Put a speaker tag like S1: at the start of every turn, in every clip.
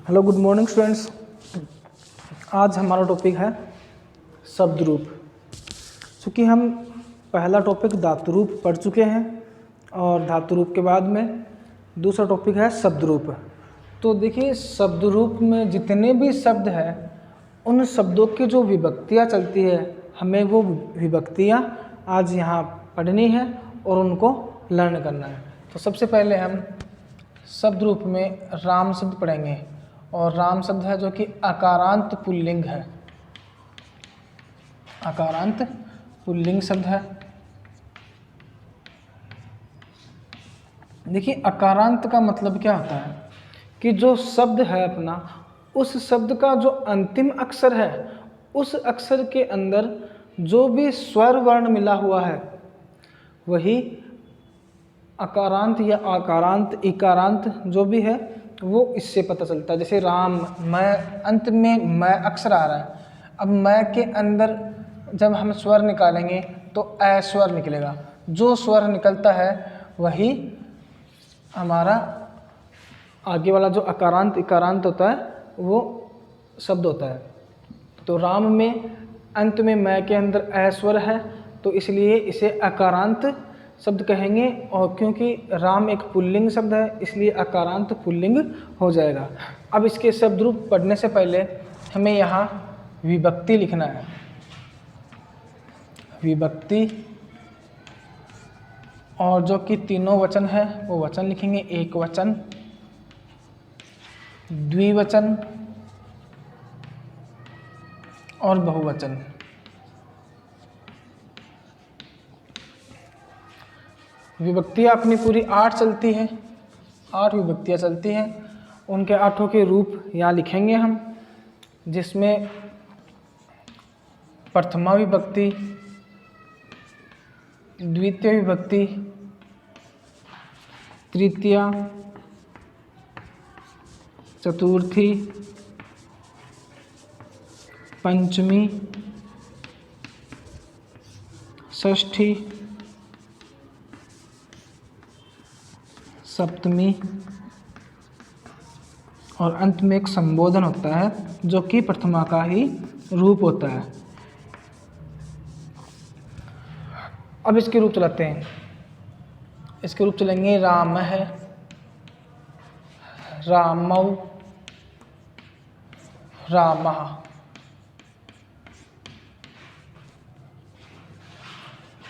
S1: Hello, good morning students. आज हमारा topic है शब्द रूप। चूँकि हम पहला टॉपिक धातु रूप पढ़ चुके हैं और धातु रूप के बाद में दूसरा टॉपिक है शब्द रूप। तो देखिए, शब्द रूप में जितने भी शब्द हैं उन शब्दों की जो विभक्तियाँ चलती है, हमें वो विभक्तियाँ आज यहाँ पढ़नी है और उनको लर्न करना है। तो सबसे पहले हम शब्द रूप में राम शब्द पढ़ेंगे, और राम शब्द है जो कि अकारांत पुल्लिंग है। अकारांत पुल्लिंग शब्द है। देखिए, अकारांत का मतलब क्या होता है कि जो शब्द है अपना, उस शब्द का जो अंतिम अक्षर है, उस अक्षर के अंदर जो भी स्वर वर्ण मिला हुआ है वही अकारांत या आकारांत, इकारांत जो भी है वो इससे पता चलता है। जैसे राम, मैं, अंत में मैं अक्षर आ रहा है। अब मैं के अंदर जब हम स्वर निकालेंगे तो ऐ स्वर निकलेगा। जो स्वर निकलता है वही हमारा आगे वाला जो अकारांत इकारांत होता है वो शब्द होता है। तो राम में अंत में मैं के अंदर ऐ स्वर है, तो इसलिए इसे अकारांत शब्द कहेंगे। और क्योंकि राम एक पुल्लिंग शब्द है इसलिए अकारांत पुल्लिंग हो जाएगा। अब इसके शब्द रूप पढ़ने से पहले हमें यहाँ विभक्ति लिखना है। विभक्ति, और जो कि तीनों वचन है वो वचन लिखेंगे। एक वचन, द्विवचन और बहुवचन। विभक्तियाँ अपनी पूरी 8 चलती हैं, 8 विभक्तियाँ चलती हैं। उनके 8 के रूप यहाँ लिखेंगे हम, जिसमें प्रथमा विभक्ति, द्वितीय विभक्ति, तृतीया, चतुर्थी, पंचमी, षष्ठी, सप्तमी और अंत में एक संबोधन होता है जो कि प्रथमा का ही रूप होता है। अब इसके रूप चलाते हैं। इसके रूप चलेंगे राम है, रामौ, रामः।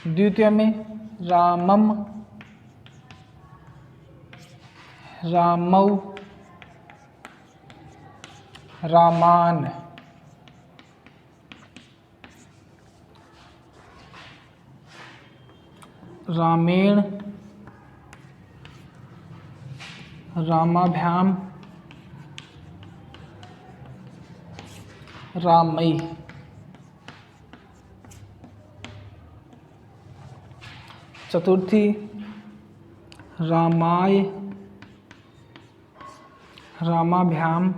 S1: द्वितीय में रामम, रामौ, रामान। रामेण, रामाभ्याम, रामई। चतुर्थी रामाय, रामाभ्याम,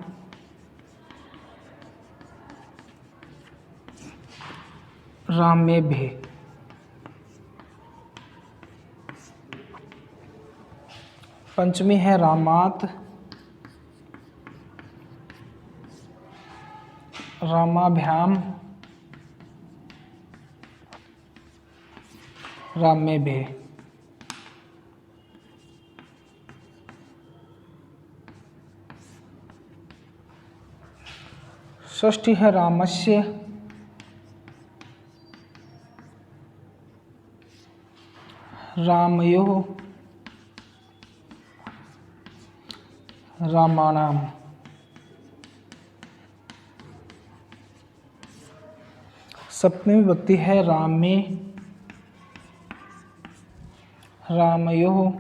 S1: रामेभ्ये। पंचमी है रामात, रामाभ्याम, रामेभ्ये। षष्ठी है रामस्य, रामयोः, रामाणाम। सप्तमी विभक्ति है रामे, रामयोः,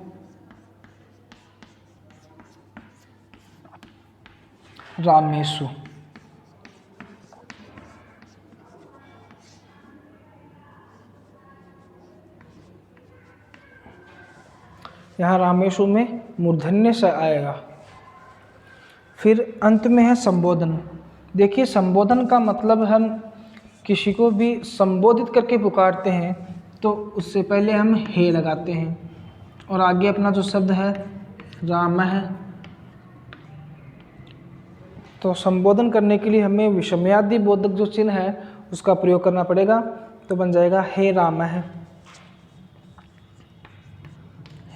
S1: रामेषु। यहाँ रामेषु में मूर्धन्य स आएगा। फिर अंत में है संबोधन। देखिए, संबोधन का मतलब हम किसी को भी संबोधित करके पुकारते हैं तो उससे पहले हम हे लगाते हैं, और आगे अपना जो शब्द है राम है, तो संबोधन करने के लिए हमें विषमयादि बोधक जो चिन्ह है उसका प्रयोग करना पड़ेगा। तो बन जाएगा हे राम है,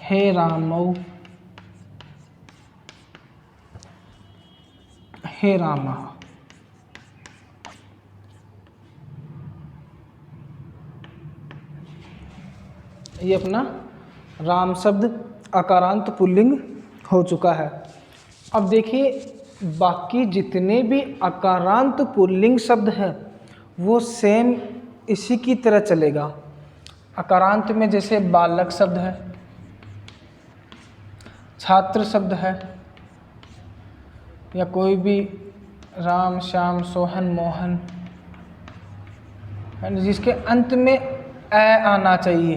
S1: हे रामौ, हे राम। ये अपना राम शब्द अकारांत पुल्लिंग हो चुका है। अब देखिए बाकी जितने भी अकारांत पुल्लिंग शब्द हैं वो सेम इसी की तरह चलेगा। अकारांत में जैसे बालक शब्द है, छात्र शब्द है, या कोई भी राम श्याम सोहन मोहन, जिसके अंत में ए आना चाहिए,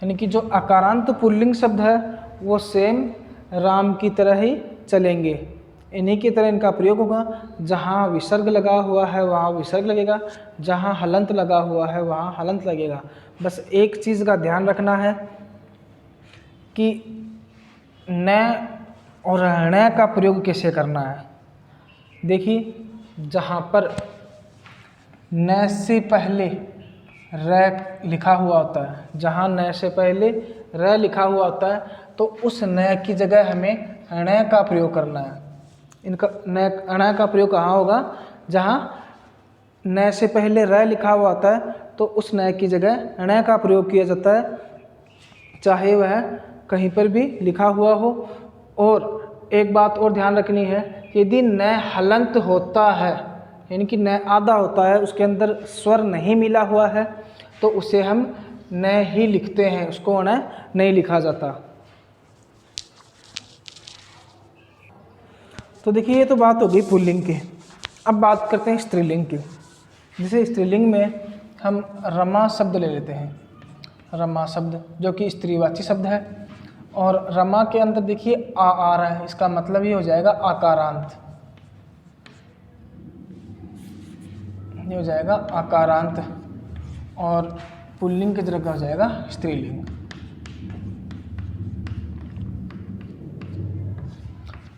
S1: यानी कि जो अकारांत पुल्लिंग शब्द है वो सेम राम की तरह ही चलेंगे। इन्हीं की तरह इनका प्रयोग होगा। जहाँ विसर्ग लगा हुआ है वहाँ विसर्ग लगेगा, जहाँ हलंत लगा हुआ है वहाँ हलंत लगेगा। बस एक चीज़ का ध्यान रखना है कि न और ण का प्रयोग कैसे करना है। देखिए जहाँ पर न से पहले र लिखा हुआ होता है, जहाँ न से पहले र लिखा हुआ होता है तो उस न की जगह हमें ण का प्रयोग करना है। इनका ण का प्रयोग कहाँ होगा? जहाँ न से पहले र लिखा हुआ होता है तो उस न की जगह ण का प्रयोग किया जाता है, चाहे वह कहीं पर भी लिखा हुआ हो। और एक बात और ध्यान रखनी है, यदि न हलंत होता है यानी कि न आधा होता है, उसके अंदर स्वर नहीं मिला हुआ है, तो उसे हम न ही लिखते हैं, उसको न नहीं लिखा जाता। तो देखिए ये तो बात हो गई पुल्लिंग की। अब बात करते हैं स्त्रीलिंग की। जैसे स्त्रीलिंग में हम रमा शब्द ले लेते हैं, रमा शब्द जो कि स्त्रीवाची शब्द है, और रमा के अंदर देखिए आ रहा है, इसका मतलब ये हो जाएगा आकारांत, ये हो जाएगा आकारांत, और पुल्लिंग की जगह हो जाएगा स्त्रीलिंग।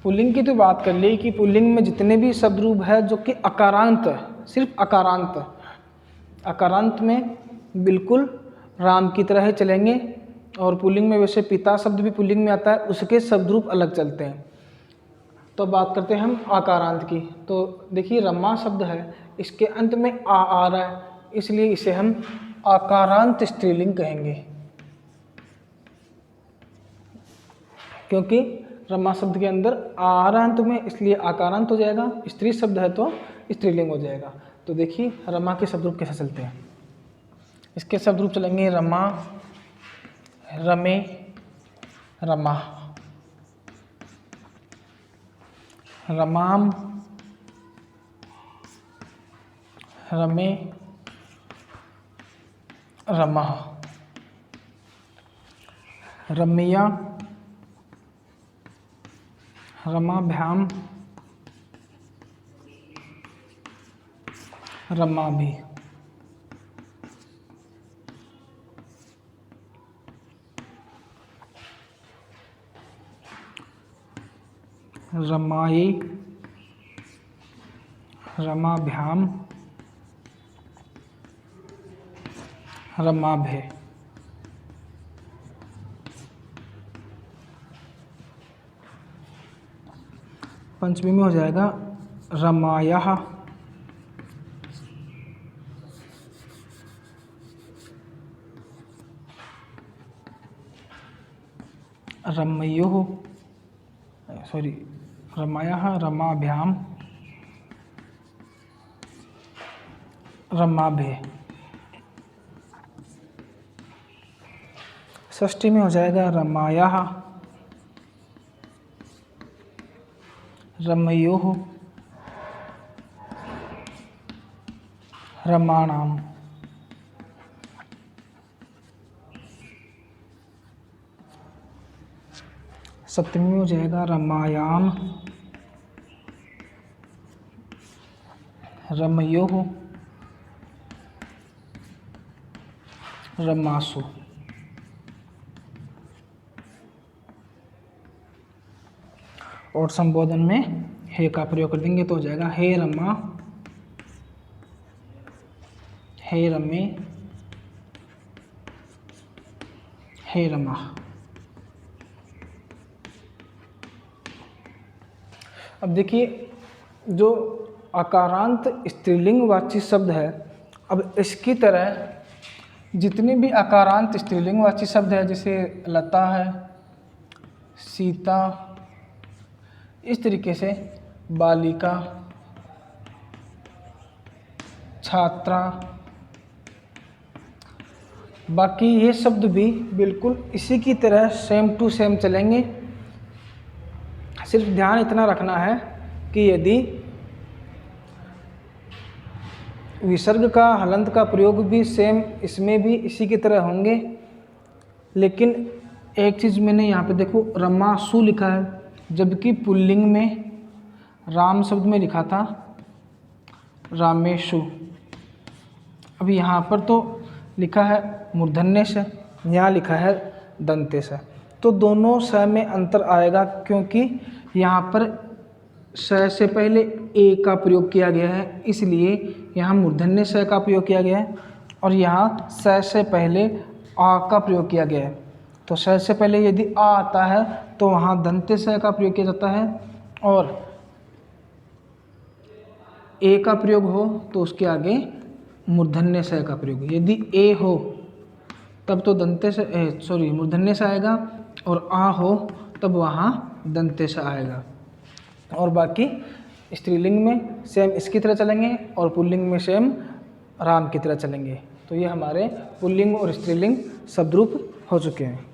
S1: पुल्लिंग की तो बात कर ली कि पुल्लिंग में जितने भी शब्द रूप है जो कि अकारांत है, सिर्फ अकारांत, अकारांत में बिल्कुल राम की तरह ही चलेंगे। और पुल्लिंग में वैसे पिता शब्द भी पुल्लिंग में आता है, उसके शब्द रूप अलग चलते हैं। तो बात करते हैं हम आकारांत की। तो देखिए रमा शब्द है, इसके अंत में आ रहा है, इसलिए इसे हम आकारांत स्त्रीलिंग कहेंगे, क्योंकि रमा शब्द के अंदर आरांत में, इसलिए आकारांत हो जाएगा। स्त्री शब्द है तो स्त्रीलिंग हो जाएगा। तो देखिए रमा के शब्द रूप कैसे चलते हैं। इसके शब्द रूप चलेंगे रमा, रमे, रमा, रमाम, रमे, रमा, रमैया, रमाभ्याम, रमाभि। रमाई, रमाभ्याम, रमाभे। पंचमी में हो जाएगा रमायः, रमयोः, सॉरी रमायः, रमाभ्याम, रमाभे। षष्ठी में हो जाएगा रमायः, रमयोः, रमाणाम। सप्तमी में हो जाएगा रमायाम, रमयोः, रमासु। और संबोधन में हे का प्रयोग कर देंगे तो हो जाएगा हे रमा, हे रमे, हे रमा। अब देखिए जो आकारांत स्त्रीलिंगवाची शब्द है, अब इसकी तरह जितने भी आकारांत स्त्रीलिंगवाची शब्द है, जैसे लता है, सीता, इस तरीके से बालिका, छात्रा, बाकी ये शब्द भी बिल्कुल इसी की तरह सेम टू सेम चलेंगे। सिर्फ ध्यान इतना रखना है कि यदि विसर्ग का हलंत का प्रयोग भी सेम इसमें भी इसी की तरह होंगे, लेकिन एक चीज़ मैंने यहाँ पे देखो रमासु लिखा है, जबकि पुल्लिंग में राम शब्द में लिखा था रामेशु। अब यहाँ पर तो लिखा है मूर्धन्य से, यहाँ लिखा है दंते से, तो दोनों स में अंतर आएगा, क्योंकि यहाँ पर स से पहले ए का प्रयोग किया गया है, इसलिए यहाँ मूर्धन्य स का प्रयोग किया गया है, और यहाँ स से पहले आ का प्रयोग किया गया है। तो स से पहले यदि आ आता है तो वहाँ दंते स का प्रयोग किया जाता है, और ए का प्रयोग हो तो उसके आगे मूर्धन्य स का प्रयोग। यदि ए हो तब तो दंते से मूर्धन्य से आएगा, और आ हो तब वहाँ दंते से आएगा। और बाकी स्त्रीलिंग में सेम इसकी तरह चलेंगे और पुल्लिंग में सेम राम की तरह चलेंगे। तो ये हमारे पुल्लिंग और स्त्रीलिंग शब्द रूप हो चुके हैं।